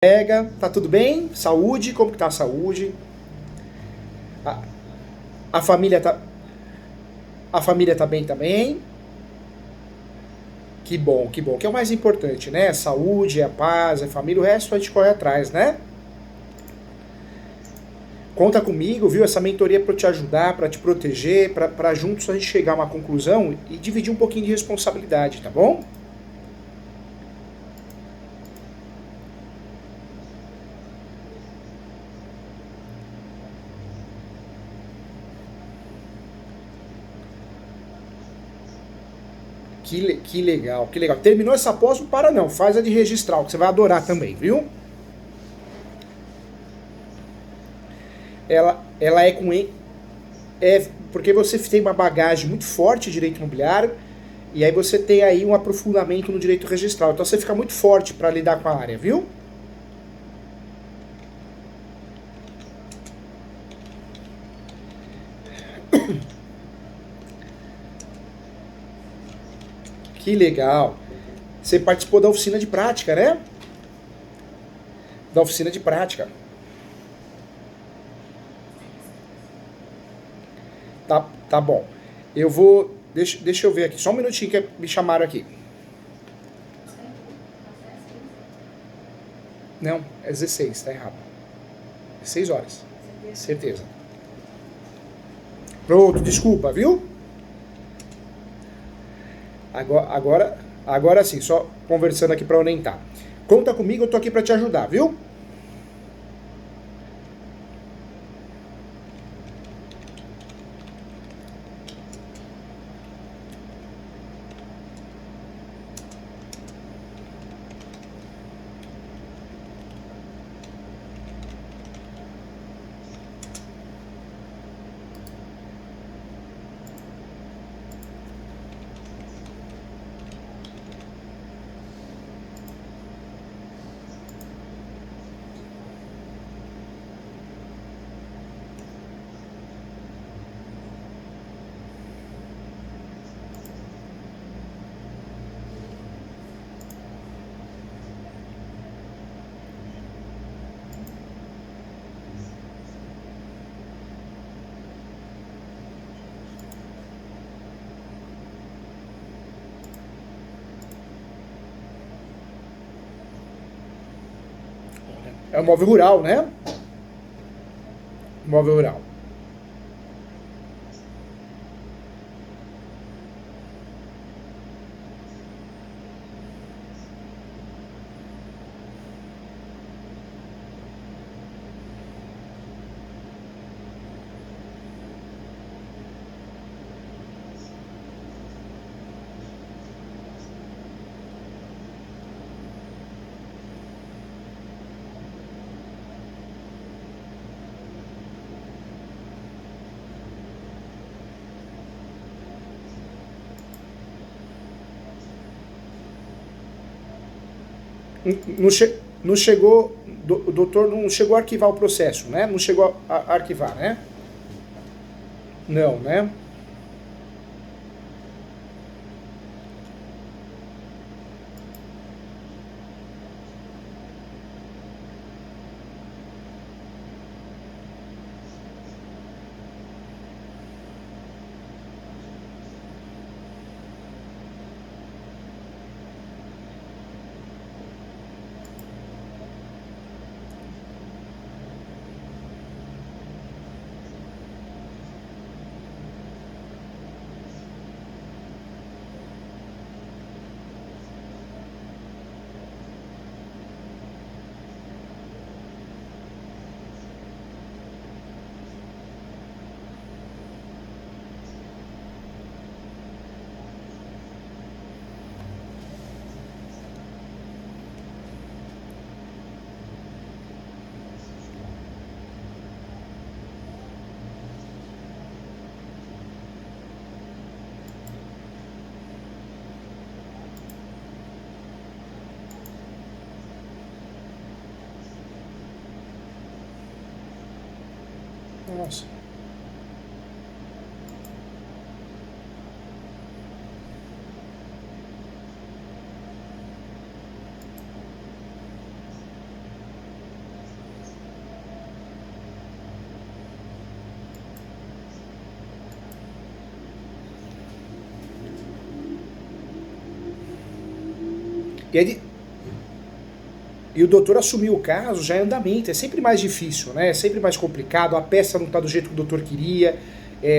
Pega, tá tudo bem? Saúde, como que tá a saúde? A, a família tá, a família tá bem também? Que bom, que é o mais importante, né? Saúde, a paz, a família, o resto a gente corre atrás, né? Conta comigo, viu? Essa mentoria para te ajudar, para te proteger, para juntos a gente chegar a uma conclusão e dividir um pouquinho de responsabilidade, tá bom? Que legal, que legal. Terminou essa pós, não para não, faz a de registral, que você vai adorar também, viu? Ela é com é porque você tem uma bagagem muito forte de direito imobiliário e aí você tem aí um aprofundamento no direito registral. Então você fica muito forte para lidar com a área, viu? Que legal. Você participou da oficina de prática, né? Da oficina de prática. Tá bom. Eu vou. Deixa eu ver aqui. Só um minutinho que me chamaram aqui. Não, é 16, tá errado. 16 horas. Certeza. Pronto, desculpa, viu? Agora sim, só conversando aqui para orientar. Conta comigo, eu tô aqui para te ajudar, viu? É um móvel rural, né? Móvel rural. Não, não chegou, o doutor não chegou a arquivar o processo, né? Não chegou a arquivar, né? Não, né? Nossa. E, aí, e o doutor assumiu o caso já em andamento, é sempre mais difícil, né? É sempre mais complicado, a peça não está do jeito que o doutor queria,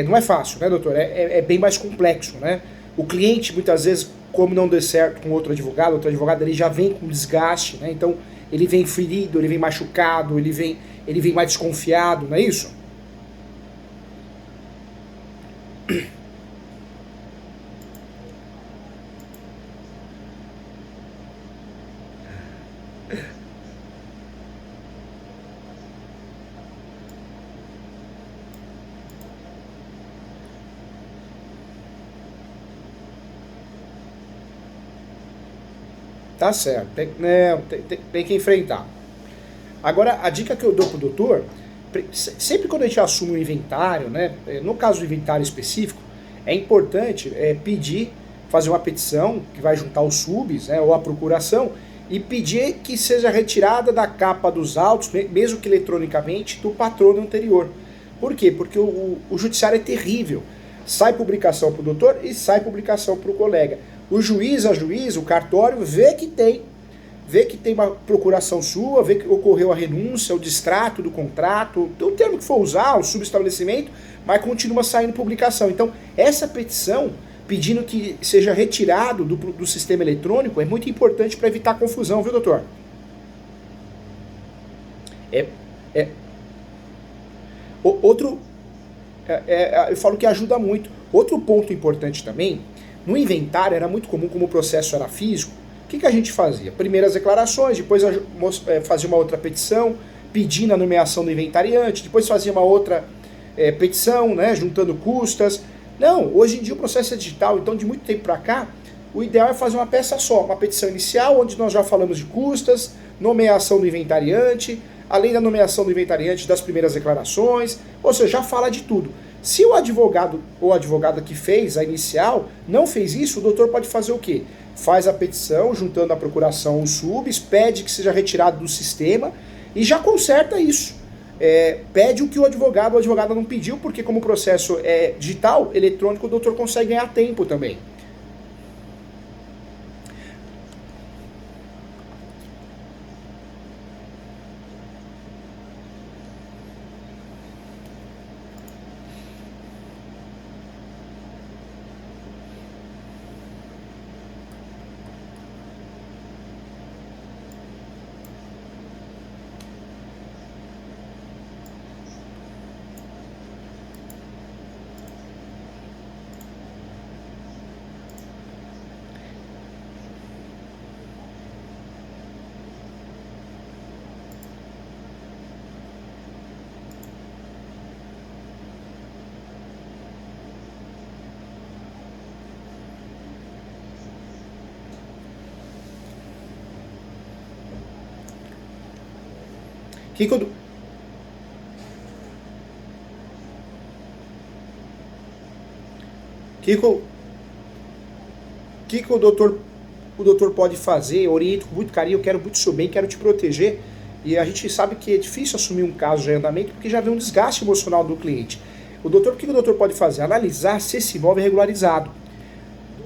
não é fácil, né, doutor? É bem mais complexo, né? O cliente, muitas vezes, como não deu certo com outro advogado ele já vem com desgaste, né? Então, ele vem ferido, ele vem machucado, ele vem mais desconfiado, não é isso? Tá certo, tem que enfrentar. Agora, a dica que eu dou pro doutor, sempre quando a gente assume um inventário, né, no caso do inventário específico, é importante pedir, fazer uma petição que vai juntar os subs, né, ou a procuração, e pedir que seja retirada da capa dos autos, mesmo que eletronicamente, do patrono anterior. Por quê? Porque o judiciário é terrível. Sai publicação para o doutor e sai publicação para o colega. O juiz, a juiz, o cartório, vê que tem uma procuração sua, vê que ocorreu a renúncia, o distrato do contrato, o termo que for usar, o subestabelecimento, mas continua saindo publicação. Então, essa petição, pedindo que seja retirado do sistema eletrônico, é muito importante para evitar confusão, viu, doutor? Eu falo que ajuda muito. Outro ponto importante também, no inventário era muito comum, como o processo era físico, o que a gente fazia? Primeiro as declarações, depois fazia uma outra petição, pedindo a nomeação do inventariante, depois fazia uma outra petição, né, juntando custas. Não, hoje em dia o processo é digital, então de muito tempo para cá, o ideal é fazer uma peça só, uma petição inicial, onde nós já falamos de custas, nomeação do inventariante, além da nomeação do inventariante, das primeiras declarações, ou seja, já fala de tudo. Se o advogado ou a advogada que fez a inicial não fez isso, o doutor pode fazer o quê? Faz a petição, juntando a procuração os subs, pede que seja retirado do sistema e já conserta isso. Pede o que o advogado ou a advogada não pediu, porque como o processo é digital, eletrônico, o doutor consegue ganhar tempo também. Que o doutor pode fazer? Eu oriento com muito carinho, eu quero muito o seu bem, quero te proteger. E a gente sabe que é difícil assumir um caso de andamento porque já vem um desgaste emocional do cliente. O que o doutor pode fazer? Analisar se esse imóvel é regularizado.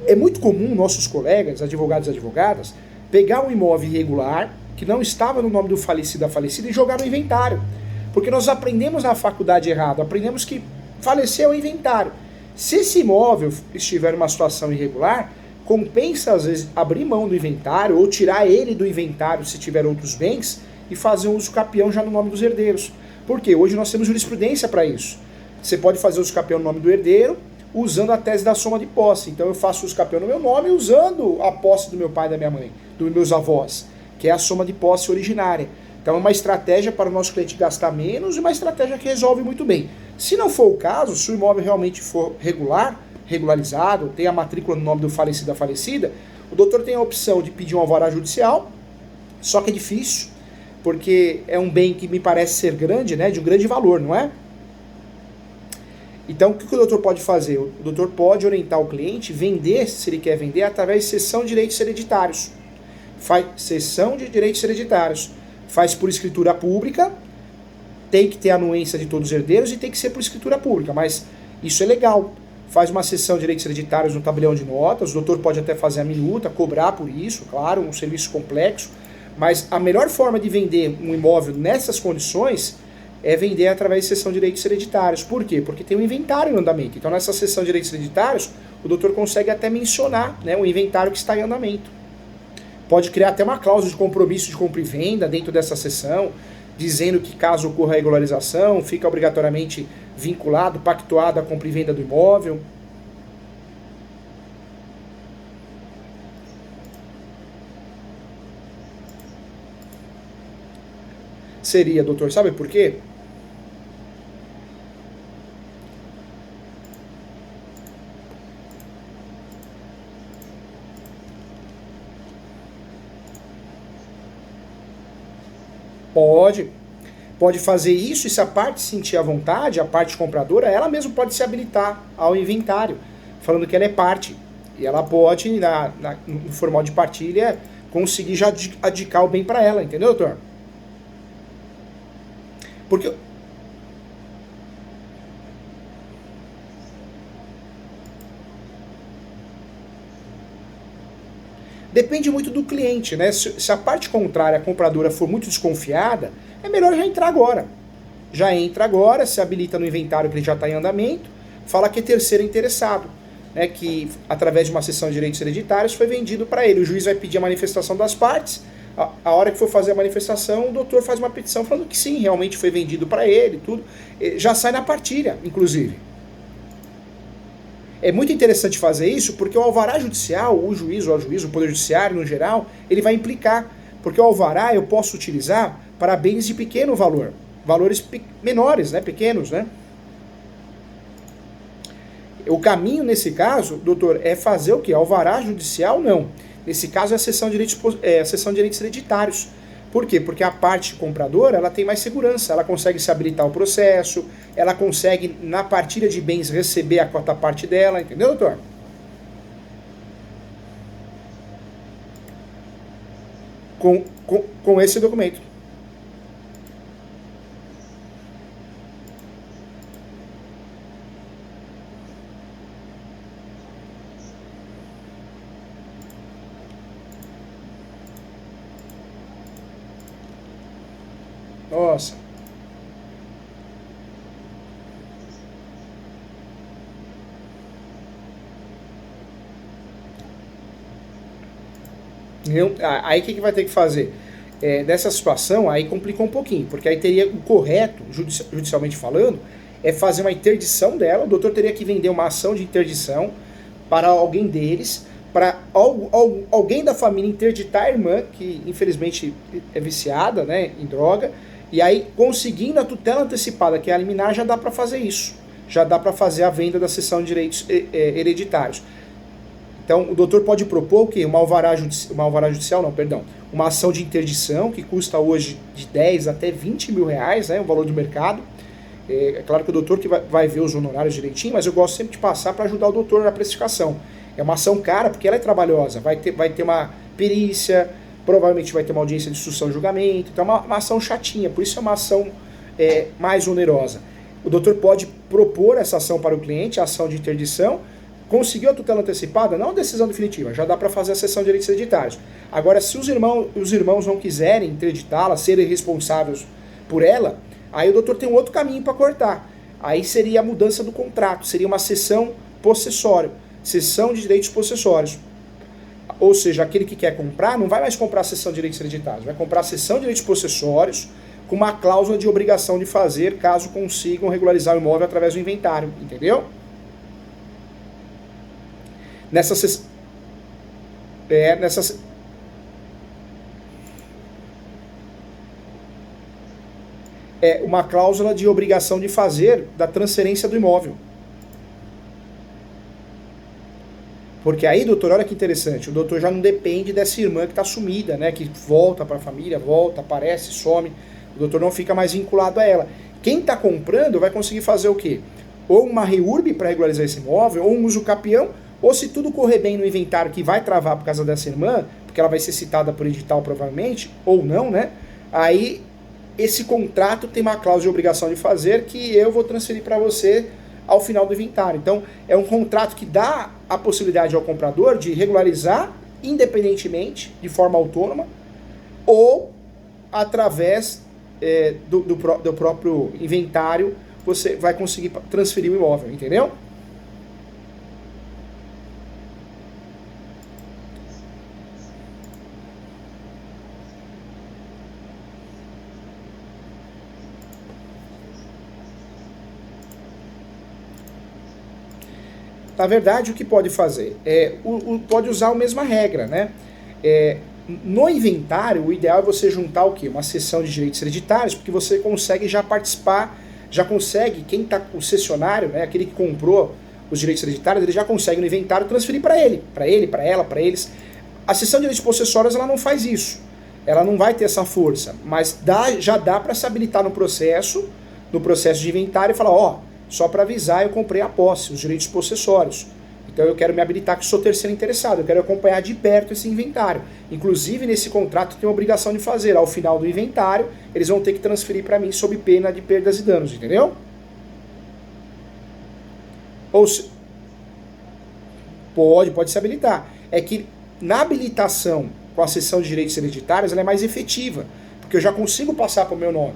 É muito comum nossos colegas, advogados e advogadas, pegar um imóvel irregular, que não estava no nome do falecido da falecida, e jogar no inventário. Porque nós aprendemos na faculdade errado, aprendemos que faleceu o inventário. Se esse imóvel estiver em uma situação irregular, compensa às vezes abrir mão do inventário ou tirar ele do inventário se tiver outros bens e fazer um uso capião já no nome dos herdeiros. Por quê? Hoje nós temos jurisprudência para isso. Você pode fazer uso capião no nome do herdeiro usando a tese da soma de posse. Então eu faço uso capião no meu nome usando a posse do meu pai e da minha mãe, dos meus avós, que é a soma de posse originária. Então é uma estratégia para o nosso cliente gastar menos e uma estratégia que resolve muito bem. Se não for o caso, se o imóvel realmente for regularizado, tem a matrícula no nome do falecido da falecida, o doutor tem a opção de pedir um alvará judicial, só que é difícil, porque é um bem que me parece ser grande, né, de um grande valor, não é? Então o que o doutor pode fazer? O doutor pode orientar o cliente a vender, se ele quer vender, através de cessão de direitos hereditários. Faz cessão de direitos hereditários. Faz por escritura pública, tem que ter a anuência de todos os herdeiros e tem que ser por escritura pública, mas isso é legal. faz uma cessão de direitos hereditários no tabelião de notas, o doutor pode até fazer a minuta, cobrar por isso, claro, um serviço complexo, mas a melhor forma de vender um imóvel nessas condições é vender através de cessão de direitos hereditários. Por quê? Porque tem um inventário em andamento. Então, nessa cessão de direitos hereditários, o doutor consegue até mencionar, né, o inventário que está em andamento. Pode criar até uma cláusula de compromisso de compra e venda dentro dessa cessão, dizendo que caso ocorra a regularização, fica obrigatoriamente vinculado, pactuado a compra e venda do imóvel. Seria, doutor, sabe por quê? Pode fazer isso, e se a parte sentir à vontade, a parte compradora, ela mesma pode se habilitar ao inventário, falando que ela é parte. E ela pode, no formal de partilha, conseguir já adicar o bem para ela, entendeu, doutor? Porque depende muito do cliente, né? Se a parte contrária, a compradora, for muito desconfiada, é melhor já entrar agora. Já entra agora, se habilita no inventário que ele já está em andamento, fala que é terceiro interessado, né? Que através de uma cessão de direitos hereditários foi vendido para ele. O juiz vai pedir a manifestação das partes, a hora que for fazer a manifestação, o doutor faz uma petição falando que sim, realmente foi vendido para ele, tudo. Já sai na partilha, inclusive. É muito interessante fazer isso porque o alvará judicial, o juiz ou a juíza, o poder judiciário no geral, ele vai implicar. Porque o alvará eu posso utilizar para bens de pequeno valor, valores menores, né, pequenos, né? O caminho nesse caso, doutor, é fazer o quê? Alvará judicial não. Nesse caso é a cessão de direitos hereditários. Por quê? Porque a parte compradora, ela tem mais segurança, ela consegue se habilitar ao processo, ela consegue, na partilha de bens, receber a cota parte dela, entendeu, doutor? Com esse documento. Nossa. Aí o que vai ter que fazer? Nessa situação, aí complicou um pouquinho, porque aí teria o correto, judicialmente falando, é fazer uma interdição dela. O doutor teria que vender uma ação de interdição para alguém deles, para alguém da família interditar a irmã, que infelizmente é viciada, né, em droga, e aí conseguindo a tutela antecipada, que é a liminar, já dá para fazer isso. Já dá para fazer a venda da cessão de direitos hereditários. Então, o doutor pode propor o quê? Uma alvará judicial, não, perdão. Uma ação de interdição, que custa hoje de 10 até 20 mil reais, né, o valor do mercado. É claro que o doutor que vai ver os honorários direitinho, mas eu gosto sempre de passar para ajudar o doutor na precificação. É uma ação cara, porque ela é trabalhosa. Vai ter uma perícia, provavelmente vai ter uma audiência de instrução e julgamento. Então, é uma ação chatinha, por isso é uma ação mais onerosa. O doutor pode propor essa ação para o cliente, a ação de interdição. Conseguiu a tutela antecipada? Não a decisão definitiva, já dá para fazer a cessão de direitos hereditários. Agora, se os irmãos não quiserem interditá-la, serem responsáveis por ela, aí o doutor tem um outro caminho para cortar. Aí seria a mudança do contrato, seria uma cessão possessória, cessão de direitos possessórios. Ou seja, aquele que quer comprar não vai mais comprar a cessão de direitos hereditários, vai comprar a cessão de direitos possessórios com uma cláusula de obrigação de fazer caso consigam regularizar o imóvel através do inventário, entendeu? Uma cláusula de obrigação de fazer da transferência do imóvel. Porque aí, doutor, olha que interessante, o doutor já não depende dessa irmã que está sumida, né? Que volta para a família, volta, aparece, some. O doutor não fica mais vinculado a ela. Quem está comprando vai conseguir fazer o quê? Ou uma reurb para regularizar esse imóvel, ou um uso capião, ou se tudo correr bem no inventário que vai travar por causa dessa irmã, porque ela vai ser citada por edital provavelmente, ou não, né? Aí esse contrato tem uma cláusula de obrigação de fazer que eu vou transferir para você ao final do inventário. Então, é um contrato que dá a possibilidade ao comprador de regularizar independentemente, de forma autônoma, ou através do próprio inventário, você vai conseguir transferir o imóvel, entendeu? Na verdade, o que pode fazer? Pode usar a mesma regra, né? No inventário, o ideal é você juntar o quê? Uma seção de direitos hereditários, porque você consegue já participar, já consegue, quem está o cessionário, né, aquele que comprou os direitos hereditários, ele já consegue no inventário transferir para ele, para ela, para eles. A seção de direitos possessórios, ela não faz isso. Ela não vai ter essa força, mas já dá para se habilitar no processo de inventário e falar, ó, só para avisar, eu comprei a posse, os direitos possessórios. Então eu quero me habilitar que sou terceiro interessado, eu quero acompanhar de perto esse inventário. Inclusive, nesse contrato tem a obrigação de fazer, ao final do inventário, eles vão ter que transferir para mim sob pena de perdas e danos, entendeu? Ou se... Pode se habilitar. É que na habilitação com a seção de direitos hereditários, ela é mais efetiva, porque eu já consigo passar para o meu nome.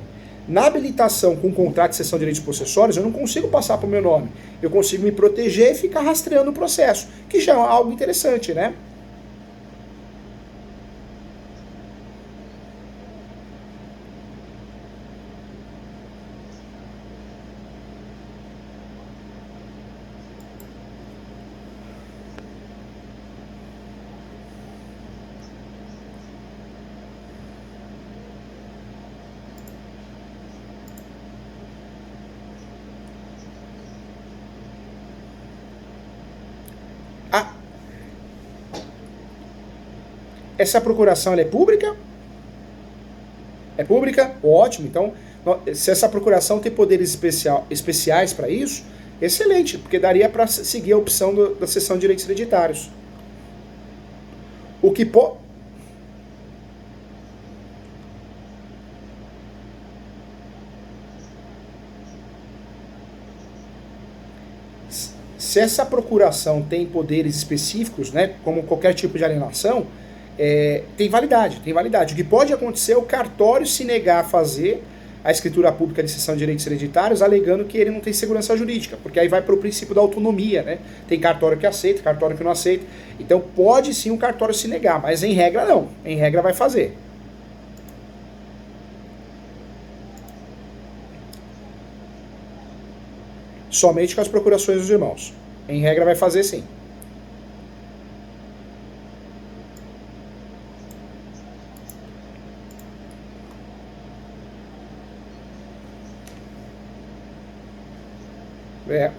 Na habilitação com o contrato de cessão de direitos possessórios, eu não consigo passar para o meu nome. Eu consigo me proteger e ficar rastreando o processo, que já é algo interessante, né? Ah, essa procuração ela é pública? É pública? Ótimo. Então, se essa procuração tem poderes especiais para isso, excelente, porque daria para seguir a opção da seção de direitos hereditários. O que se essa procuração tem poderes específicos, né, como qualquer tipo de alienação, tem validade, tem validade. O que pode acontecer é o cartório se negar a fazer a escritura pública de cessão de direitos hereditários, alegando que ele não tem segurança jurídica, porque aí vai para o princípio da autonomia, né? Tem cartório que aceita, cartório que não aceita. Então pode sim um cartório se negar, mas em regra não. Em regra vai fazer. Somente com as procurações dos irmãos. Em regra vai fazer sim. É.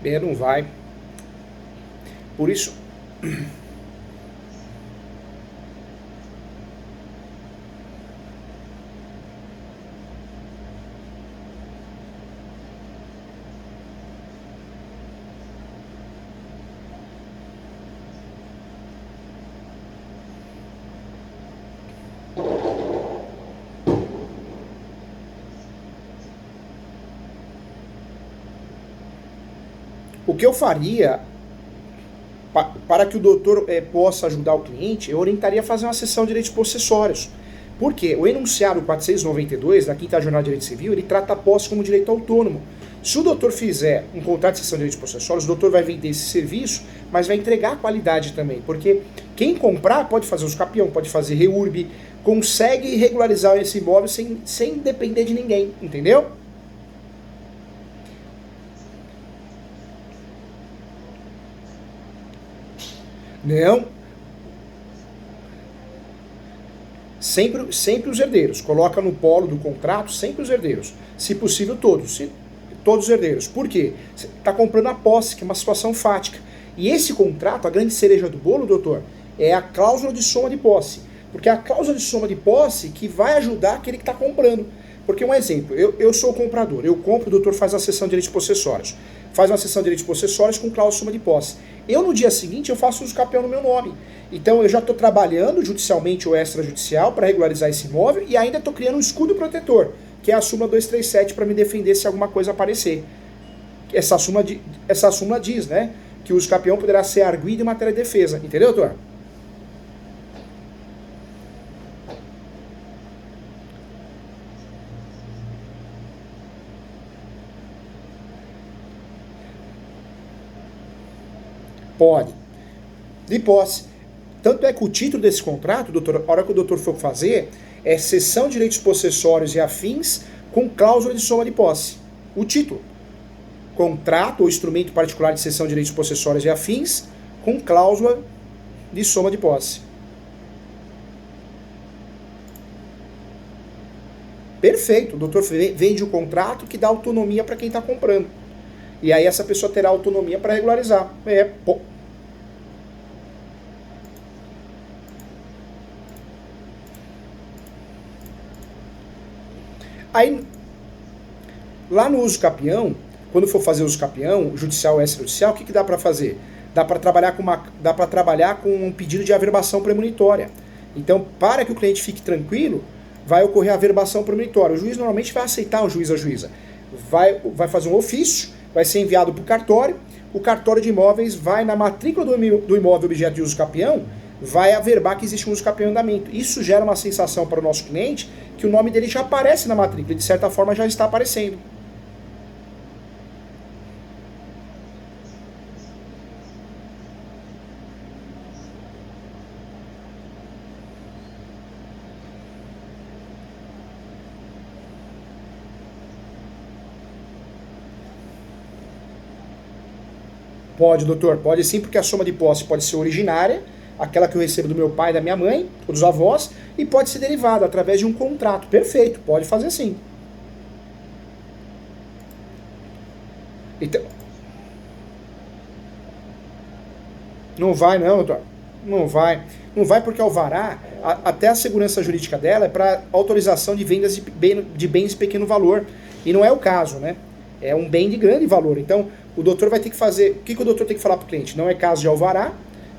Não vai. Por isso... O que eu faria para que o doutor possa ajudar o cliente, eu orientaria a fazer uma sessão de direitos possessórios. Por quê? O enunciado 492 da 5ª Jornada de Direito Civil, ele trata a posse como direito autônomo. Se o doutor fizer um contrato de sessão de direitos possessórios, o doutor vai vender esse serviço, mas vai entregar a qualidade também, porque quem comprar pode fazer os capião, pode fazer reurb, consegue regularizar esse imóvel sem depender de ninguém, entendeu? Não. Sempre os herdeiros. Coloca no polo do contrato sempre os herdeiros. Se possível, todos. Todos os herdeiros. Por quê? Você está comprando a posse, que é uma situação fática. E esse contrato, a grande cereja do bolo, doutor, é a cláusula de soma de posse. Porque é a cláusula de soma de posse que vai ajudar aquele que está comprando. Porque um exemplo, eu sou o comprador, eu compro, o doutor faz a sessão de direitos possessórios. Faz uma sessão de direitos possessórios com cláusula de soma de posse. Eu, no dia seguinte, eu faço uso capião no meu nome. Então, eu já estou trabalhando judicialmente ou extrajudicial para regularizar esse imóvel e ainda estou criando um escudo protetor, que é a súmula 237 para me defender se alguma coisa aparecer. Essa súmula diz, né, que o uso capião poderá ser arguido em matéria de defesa. Entendeu, doutor? Pode. De posse. Tanto é que o título desse contrato, doutor, a hora que o doutor for fazer, é cessão de direitos possessórios e afins com cláusula de soma de posse. O título. Contrato ou instrumento particular de cessão de direitos possessórios e afins com cláusula de soma de posse. Perfeito. O doutor vende o contrato que dá autonomia para quem está comprando. E aí essa pessoa terá autonomia para regularizar. Aí, lá no uso capião, quando for fazer uso capião, judicial ou extrajudicial, o que dá para fazer? Dá para trabalhar com um pedido de averbação premonitória. Então, para que o cliente fique tranquilo, vai ocorrer a averbação premonitória. O juiz normalmente vai aceitar, o juiz ou a juíza. Vai fazer um ofício, vai ser enviado para o cartório de imóveis vai na matrícula do imóvel objeto de uso capião, vai averbar que existe um uso capião em andamento. Isso gera uma sensação para o nosso cliente que o nome dele já aparece na matrícula, de certa forma já está aparecendo. Pode, doutor, pode sim, porque a soma de posse pode ser originária, aquela que eu recebo do meu pai e da minha mãe, ou dos avós, e pode ser derivada através de um contrato. Perfeito, pode fazer sim. Então, não vai não, doutor. Não vai. Não vai porque a alvará, até a segurança jurídica dela é para autorização de vendas de bens de pequeno valor. E não é o caso, né? É um bem de grande valor. Então, o doutor vai ter que fazer... O que o doutor tem que falar para o cliente? Não é caso de alvará,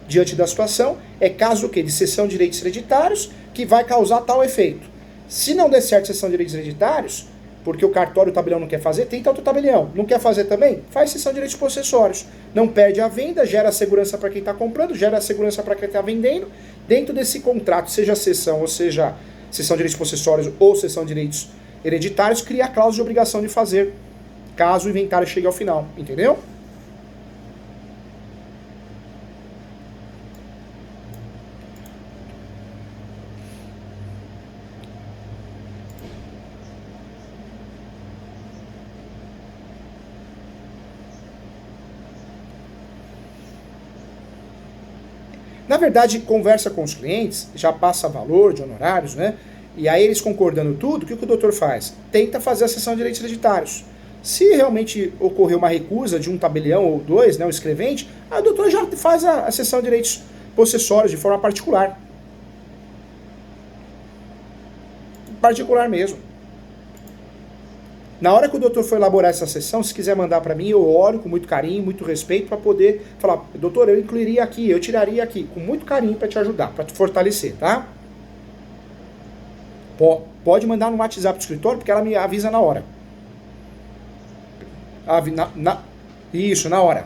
diante da situação, é caso do quê? De cessão de direitos hereditários, que vai causar tal efeito. Se não der certo cessão de direitos hereditários, porque o cartório, o tabelião não quer fazer, tenta outro tabelião. Não quer fazer também? Faz cessão de direitos possessórios. Não perde a venda, gera segurança para quem está comprando, gera segurança para quem está vendendo. Dentro desse contrato, seja cessão, ou seja, cessão de direitos possessórios ou cessão de direitos hereditários, cria a cláusula de obrigação de fazer, caso o inventário chegue ao final. Entendeu? Na verdade, conversa com os clientes, já passa valor de honorários, né? E aí eles concordando tudo, o que o doutor faz? Tenta fazer a cessão de direitos hereditários. Se realmente ocorrer uma recusa de um tabelião ou dois, né, um escrevente, a doutora já faz a cessão de direitos possessórios de forma particular. Particular mesmo. Na hora que o doutor for elaborar essa sessão, se quiser mandar para mim, eu oro com muito carinho, muito respeito, para poder falar, doutor, eu incluiria aqui, eu tiraria aqui, com muito carinho para te ajudar, para te fortalecer, tá? Pode mandar no WhatsApp do escritório, porque ela me avisa na hora. Isso, na hora.